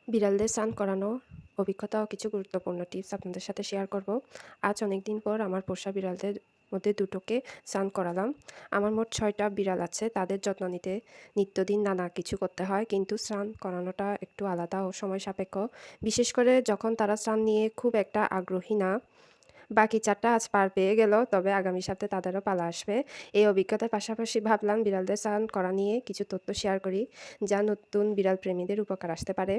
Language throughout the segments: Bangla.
বিড়ালদের স্নান করানোর অভিজ্ঞতা ও কিছু গুরুত্বপূর্ণ টিপস আপনাদের সাথে শেয়ার করব। আজ অনেক দিন পর আমার পোষা বিড়ালদের মধ্যে দুটোকে স্নান করালাম। আমার মোট ৬টা বিড়াল আছে। তাদের যত্ন নিতে নিত্যদিন নানা কিছু করতে হয়, কিন্তু স্নান করানোটা একটু আলাদা ও সময় সাপেক্ষ। বিশেষ করে যখন তারা স্নান নিয়ে খুব একটা আগ্রহী না। বাকি ৪টা আজ পার পেয়ে গেল, তবে আগামী সপ্তাহে তাদেরও পালা আসবে। এই অভিজ্ঞতার পাশাপাশি ভাবলাম বিড়ালদের স্নান করা নিয়ে কিছু তথ্য শেয়ার করি, যা নতুন বিড়াল প্রেমীদের উপকার আসতে পারে।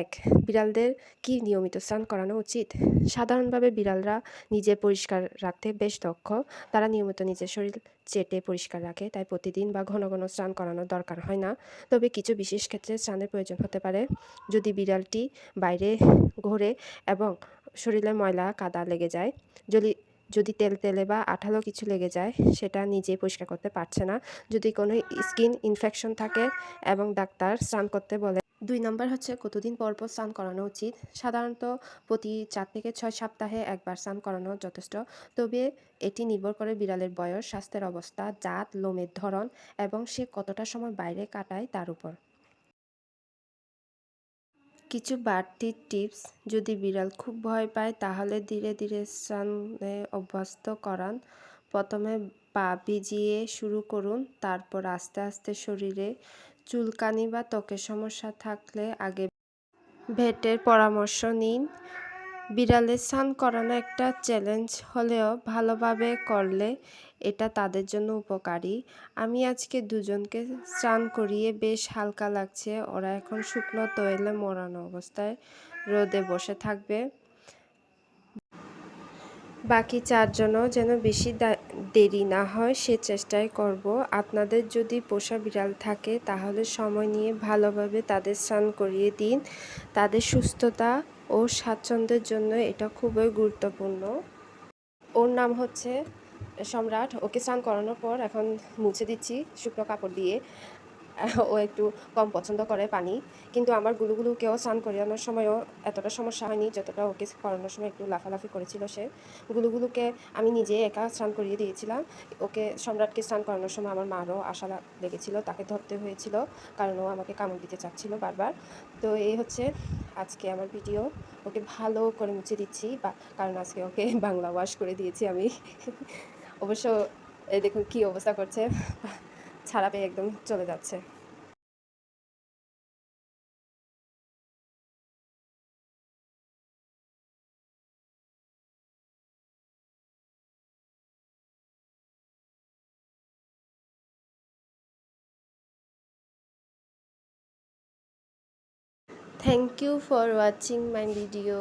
১. বিড়ালদের কি নিয়মিত স্নান করানো উচিত? সাধারণভাবে বিড়ালরা নিজে পরিষ্কার রাখতে বেশ দক্ষ। তারা নিয়মিত নিজের শরীর চেটে পরিষ্কার রাখে, তাই প্রতিদিন বা ঘন ঘন স্নান করানোর দরকার হয় না। তবে কিছু বিশেষ ক্ষেত্রে স্নানের প্রয়োজন হতে পারে। যদি বিড়ালটি বাইরে ঘোরে এবং শরীরে ময়লা কাদা লেগে যায়, যদি যদি তেলতেলে বা আঠালো কিছু লেগে যায়, সেটা নিজেই পরিষ্কার করতে পারছে না, যদি কোনো স্কিন ইনফেকশন থাকে এবং ডাক্তার স্নান করতে বলে। ২ নাম্বার হচ্ছে কতদিন পর পর স্নান করানো উচিত। সাধারণত প্রতি ৪ থেকে ৬ সপ্তাহে একবার স্নান করানো যথেষ্ট। তবে এটি নির্ভর করে বিড়ালের বয়স, স্বাস্থ্যের অবস্থা, জাত, লোমের ধরন এবং সে কতটা সময় বাইরে কাটায় তার উপর। কিছু বাড়তি টিপস: যদি বিড়াল খুব ভয় পায় তাহলে ধীরে ধীরে স্নানে অভ্যস্ত করান। প্রথমে পা ভিজিয়ে শুরু করুন, তারপর আস্তে আস্তে শরীরে। চুলকানি বা ত্বকের সমস্যা থাকলে আগে ভেটের পরামর্শ নিন। বিড়ালের স্নান করানো একটা চ্যালেঞ্জ হলেও ভালোভাবে করলে এটা তাদের জন্য উপকারী। আমি আজকে দুজনকে স্নান করিয়ে বেশ হালকা লাগছে। ওরা এখন শুকনো তৈলে মোড়ানো অবস্থায় রোদে বসে থাকবে। বাকি ৪ জনও যেন বেশি দেরি না হয় সে চেষ্টাই করব। আপনাদের যদি পোষা বিড়াল থাকে তাহলে সময় নিয়ে ভালোভাবে তাদের স্নান করিয়ে দিন। তাদের সুস্থতা ও স্বাচ্ছন্দ্যের জন্য এটা খুবই গুরুত্বপূর্ণ। ওর নাম হচ্ছে সম্রাট। ওকে স্নান করানোর পর এখন মুছে দিচ্ছি শুকনো কাপড় দিয়ে। ও একটু কম পছন্দ করে পানি, কিন্তু আমার গুলুগুলুকেও স্নান করানোর সময়ও এতটা সমস্যা হয়নি যতটা ওকে করানোর সময় একটু লাফালাফি করেছিল সে। গুলুগুলুকে আমি নিজে একা স্নান করিয়ে দিয়েছিলাম। ওকে সম্রাটকে স্নান করানোর সময় আমার মারও আশা লেগেছিল, তাকে ধরতে হয়েছিল কারণ ও আমাকে কামড় দিতে চাচ্ছিল বারবার। তো এই হচ্ছে আজকে আমার ভিডিও। ওকে ভালো করে মুছে দিচ্ছি, বা কারণ আজকে ওকে বাংলা ওয়াশ করে দিয়েছি আমি। অবশ্য এই দেখুন কী অবস্থা করছে, ছাড়া পেয়ে একদম চলে যাচ্ছে। Thank you for watching my video.